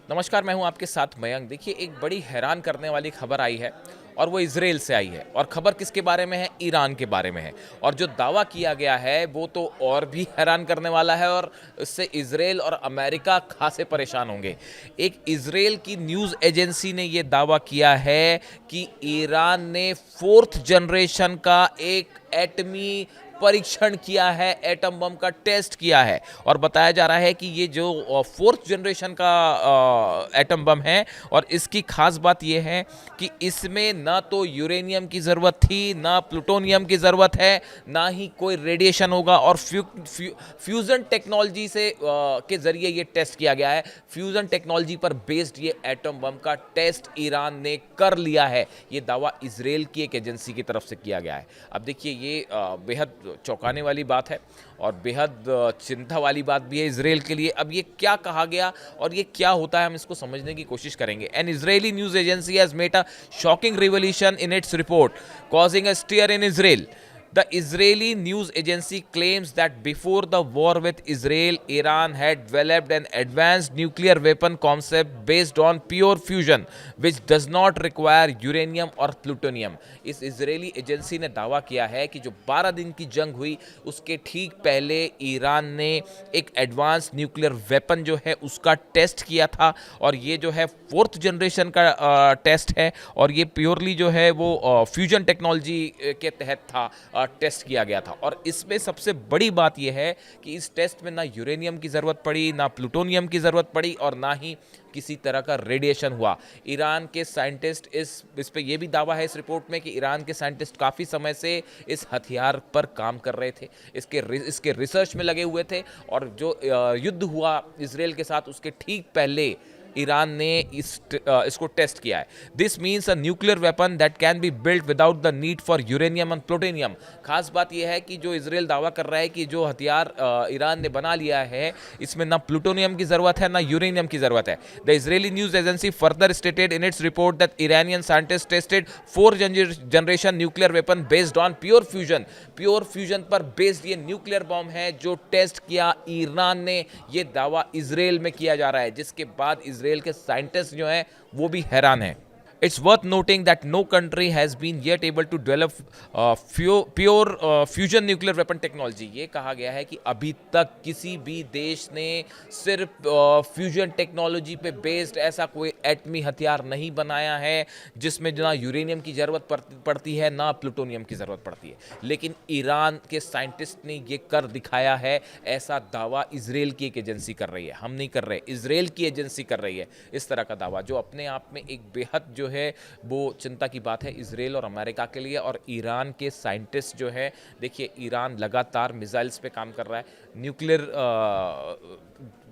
नमस्कार, मैं हूं आपके साथ मयंक। देखिए, एक बड़ी हैरान करने वाली खबर आई है और वो इजराइल से आई है। और खबर किसके बारे में है? ईरान के बारे में है। और जो दावा किया गया है वो तो और भी हैरान करने वाला है, और इससे इजराइल और अमेरिका खासे परेशान होंगे। एक इजराइल की न्यूज़ एजेंसी ने ये दावा किया है कि ईरान ने फोर्थ जनरेशन का एक एटमी परीक्षण किया है, एटम बम का टेस्ट किया है। और बताया जा रहा है कि ये जो फोर्थ जनरेशन का एटम बम है, और इसकी खास बात यह है कि इसमें ना तो यूरेनियम की ज़रूरत थी, ना प्लूटोनियम की ज़रूरत है, ना ही कोई रेडिएशन होगा। और फ्यूज़न टेक्नोलॉजी से के ज़रिए ये टेस्ट किया गया है। फ्यूज़न टेक्नोलॉजी पर बेस्ड ये एटम बम का टेस्ट ईरान ने कर लिया है। ये दावा इजराइल की एक एजेंसी की तरफ से किया गया है। अब देखिए, ये बेहद चौंकाने वाली बात है और बेहद चिंता वाली बात भी है इजराइल के लिए। अब ये क्या कहा गया और ये क्या होता है, हम इसको समझने की कोशिश करेंगे। An Israeli news agency has made a shocking revelation in its report causing a stir in Israel. The Israeli news agency claims that before the war with Israel, Iran had developed an advanced nuclear weapon concept based on pure fusion, which does not require uranium or plutonium. इस Israeli agency ने दावा किया है कि जो 12 दिन की जंग हुई उसके ठीक पहले ईरान ने एक एडवांस न्यूक्लियर वेपन जो है उसका टेस्ट किया था। और ये जो है फोर्थ जनरेशन का टेस्ट है, और ये प्योरली जो है वो फ्यूजन टेक्नोलॉजी के तहत था, टेस्ट किया गया था। और इसमें सबसे बड़ी बात यह है कि इस टेस्ट में ना यूरेनियम की ज़रूरत पड़ी, ना प्लूटोनियम की ज़रूरत पड़ी, और ना ही किसी तरह का रेडिएशन हुआ। ईरान के साइंटिस्ट इस पे ये भी दावा है इस रिपोर्ट में कि ईरान के साइंटिस्ट काफ़ी समय से इस हथियार पर काम कर रहे थे, इसके रिसर्च में लगे हुए थे। और जो युद्ध हुआ इजराइल के साथ उसके ठीक पहले ईरान ने इसको टेस्ट किया है। This means a nuclear weapon that can be built without the need for uranium and plutonium. खास बात यह है कि जो इजराइल दावा कर रहा है कि जो हथियार ईरान ने बना लिया है इसमें ना प्लूटोनियम की जरूरत है ना यूरेनियम की जरूरत है। The Israeli news agency further stated in its report that Iranian scientist tested fourth generation nuclear weapon based on pure fusion. Pure fusion पर बेस्ड ये न्यूक्लियर बॉम्ब है जो टेस्ट किया ईरान ने। ये दावा इजराइल में किया जा रहा है, जिसके बाद इजराइल के साइंटिस्ट जो हैं वो भी हैरान हैं। It's worth noting that no country has been yet able to develop pure fusion nuclear weapon technology. ये कहा गया है कि अभी तक किसी भी देश ने सिर्फ फ्यूजन टेक्नोलॉजी पे बेस्ड ऐसा कोई एटमी हथियार नहीं बनाया है जिसमें ना यूरेनियम की ज़रूरत पड़ती है ना प्लूटोनियम की ज़रूरत पड़ती है। लेकिन ईरान के साइंटिस्ट ने ये कर दिखाया है। ऐसा दावा इजराइल की एक एजेंसी कर रही है, हम नहीं कर रहे, इजराइल की एजेंसी कर रही है इस तरह का दावा, जो अपने आप में एक बेहद जो है वो चिंता की बात है इजराइल और अमेरिका के लिए। और ईरान के साइंटिस्ट जो है, देखिए, ईरान लगातार मिसाइल्स पे काम कर रहा है। न्यूक्लियर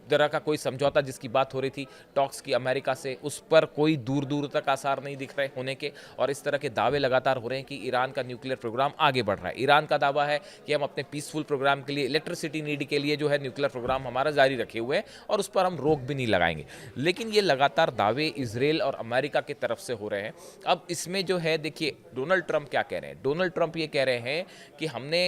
तरह का कोई समझौता जिसकी बात हो रही थी टॉक्स की अमेरिका से, उस पर कोई दूर दूर तक आसार नहीं दिख रहे होने के। और इस तरह के दावे लगातार हो रहे हैं कि ईरान का न्यूक्लियर प्रोग्राम आगे बढ़ रहा है। ईरान का दावा है कि हम अपने पीसफुल प्रोग्राम के लिए, इलेक्ट्रिसिटी नीड के लिए जो है न्यूक्लियर प्रोग्राम हमारा जारी रखे हुए हैं और उस पर हम रोक भी नहीं लगाएंगे। लेकिन ये लगातार दावे इजराइल और अमेरिका की तरफ से हो रहे हैं। अब इसमें जो है, देखिए, डोनाल्ड ट्रंप क्या कह रहे हैं। डोनाल्ड ट्रंप ये कह रहे हैं कि हमने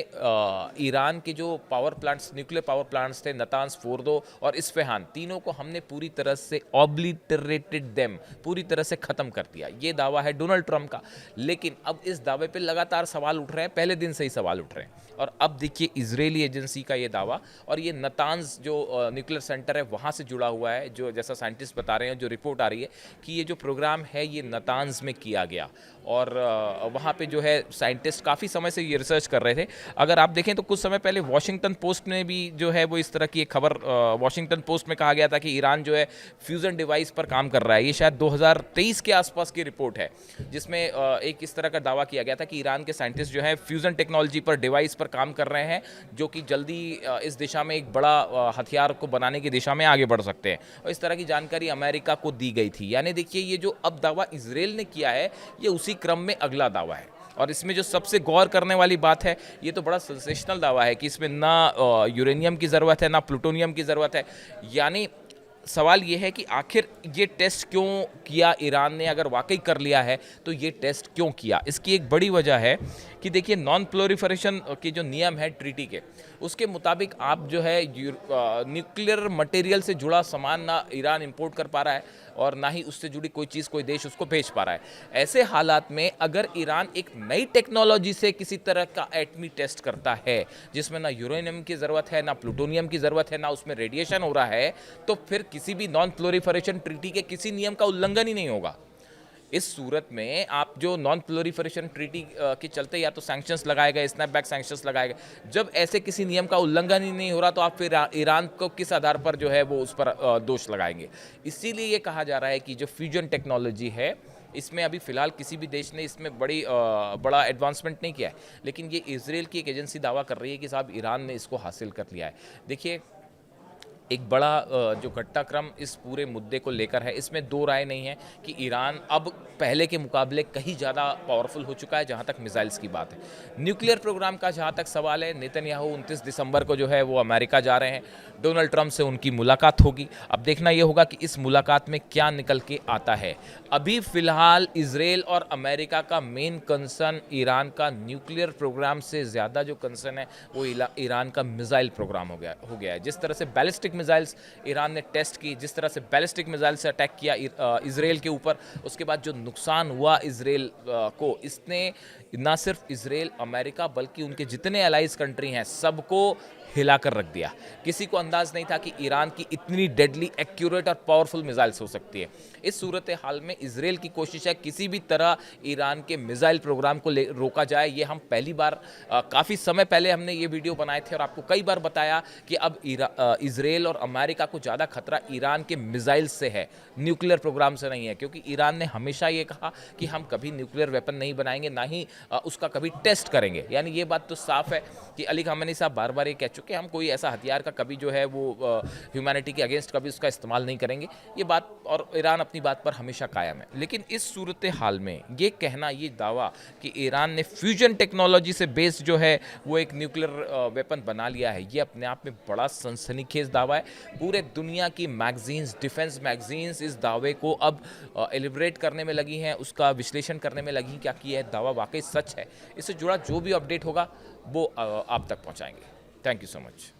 ईरान के जो power plants, nuclear power plants थे, नतांज, फोर्दो और इस्फहान, तीनों को हमने पूरी तरह से ऑब्लिटरेटेड देम, पूरी तरह से खत्म कर दिया। ये दावा है डोनाल्ड ट्रंप का। लेकिन अब इस दावे पे लगातार सवाल उठ रहे हैं, पहले दिन से ही सवाल उठ रहे हैं। और अब देखिए इजरायली एजेंसी का ये दावा, और ये नतांज जो न्यूक्लियर सेंटर है वहाँ से जुड़ा हुआ है, जो जैसा साइंटिस्ट बता रहे हैं, जो रिपोर्ट आ रही है कि ये जो प्रोग्राम है ये नतांज में किया गया। और वहाँ पे जो है साइंटिस्ट काफ़ी समय से ये रिसर्च कर रहे थे। अगर आप देखें तो कुछ समय पहले वॉशिंगटन पोस्ट में भी जो है वो इस तरह की एक खबर, वॉशिंगटन पोस्ट में कहा गया था कि ईरान जो है फ्यूज़न डिवाइस पर काम कर रहा है। ये शायद 2023 के आसपास की रिपोर्ट है, जिसमें एक इस तरह का दावा किया गया था कि ईरान के साइंटिस्ट जो है फ्यूज़न टेक्नोलॉजी पर, डिवाइस पर काम कर रहे हैं, जो कि जल्दी इस दिशा में एक बड़ा हथियार को बनाने की दिशा में आगे बढ़ सकते हैं। और इस तरह की जानकारी अमेरिका को दी गई थी। यानी देखिए, ये जो अब दावा इजराइल ने किया है ये उसी क्रम में अगला दावा है। और इसमें जो सबसे गौर करने वाली बात है, ये तो बड़ा सेंसेशनल दावा है कि इसमें ना यूरेनियम की ज़रूरत है ना प्लूटोनियम की ज़रूरत है। यानी सवाल ये है कि आखिर ये टेस्ट क्यों किया ईरान ने, अगर वाकई कर लिया है तो ये टेस्ट क्यों किया। इसकी एक बड़ी वजह है कि देखिए नॉन प्लोरिफरेशन के जो नियम है ट्रीटी के, उसके मुताबिक आप जो है न्यूक्लियर मटेरियल से जुड़ा सामान ना ईरान इंपोर्ट कर पा रहा है और ना ही उससे जुड़ी कोई चीज़ कोई देश उसको भेज पा रहा है। ऐसे हालात में अगर ईरान एक नई टेक्नोलॉजी से किसी तरह का एटमी टेस्ट करता है जिसमें ना यूरेनियम की ज़रूरत है, ना प्लूटोनियम की ज़रूरत है, ना उसमें रेडिएशन हो रहा है, तो फिर किसी भी नॉन प्लोरिफरेशन ट्रीटी के किसी नियम का उल्लंघन ही नहीं होगा। इस सूरत में आप जो नॉन प्लोरिफरेशन ट्रीटी के चलते या तो सैंक्शंस लगाए गए, स्नैपबैक सैंक्शंस लगाए गए, जब ऐसे किसी नियम का उल्लंघन ही नहीं हो रहा तो आप फिर ईरान को किस आधार पर जो है वो उस पर दोष लगाएंगे। इसीलिए ये कहा जा रहा है कि जो फ्यूजन टेक्नोलॉजी है इसमें अभी फ़िलहाल किसी भी देश ने इसमें बड़ा एडवांसमेंट नहीं किया है, लेकिन ये इजराइल की एक एजेंसी दावा कर रही है कि साहब ईरान ने इसको हासिल कर लिया है। देखिए एक बड़ा जो घटनाक्रम इस पूरे मुद्दे को लेकर है, इसमें दो राय नहीं है कि ईरान अब पहले के मुकाबले कहीं ज़्यादा पावरफुल हो चुका है जहां तक मिसाइल्स की बात है। न्यूक्लियर प्रोग्राम का जहां तक सवाल है, नेतन्याहू 29 दिसंबर को जो है वो अमेरिका जा रहे हैं, डोनाल्ड ट्रंप से उनकी मुलाकात होगी। अब देखना ये होगा कि इस मुलाकात में क्या निकल के आता है। अभी फ़िलहाल इजराइल और अमेरिका का मेन कंसर्न ईरान का न्यूक्लियर प्रोग्राम से ज़्यादा जो कंसर्न है वो ईरान का मिसाइल प्रोग्राम हो गया है। जिस तरह से बैलिस्टिक मिसाइल्स ईरान ने टेस्ट की, जिस तरह से बैलिस्टिक मिसाइल से अटैक किया इजराइल के ऊपर, उसके बाद जो नुकसान हुआ इजराइल को, इसने ना सिर्फ इजराइल अमेरिका बल्कि उनके जितने अलाइज कंट्री हैं सबको हिलाकर रख दिया। किसी को अंदाज नहीं था कि ईरान की इतनी डेडली, एक्यूरेट और पावरफुल मिसाइल्स हो सकती है। इस सूरत हाल में इजराइल की कोशिश है किसी भी तरह ईरान के मिसाइल प्रोग्राम को रोका जाए। ये हम पहली बार काफ़ी समय पहले हमने ये वीडियो बनाए थे और आपको कई बार बताया कि अब इजराइल और अमेरिका को ज़्यादा खतरा ईरान के मिसाइल से है, न्यूक्लियर प्रोग्राम से नहीं है, क्योंकि ईरान ने हमेशा ये कहा कि हम कभी न्यूक्लियर वेपन नहीं बनाएंगे, ना ही उसका कभी टेस्ट करेंगे। यानी ये बात तो साफ है कि अली खामेनी साहब बार बार ये कह चुके हम कोई ऐसा हथियार का कभी जो है वो ह्यूमैनिटी के अगेंस्ट कभी उसका इस्तेमाल नहीं करेंगे। ये बात, और ईरान अपनी बात पर हमेशा कायम है। लेकिन इस सूरत हाल में ये कहना, ये दावा कि ईरान ने फ्यूजन टेक्नोलॉजी से बेस्ड जो है वो एक न्यूक्लियर वेपन बना लिया है, ये अपने आप में बड़ा सनसनीखेज दावा है। पूरे दुनिया की मैगजीन्स, डिफेंस मैगजीन्स इस दावे को अब एलिब्रेट करने में लगी हैं, उसका विश्लेषण करने में लगी क्या कि यह दावा वाकई सच है। इससे जुड़ा जो भी अपडेट होगा वो आप तक पहुंचाएंगे। Thank you so much.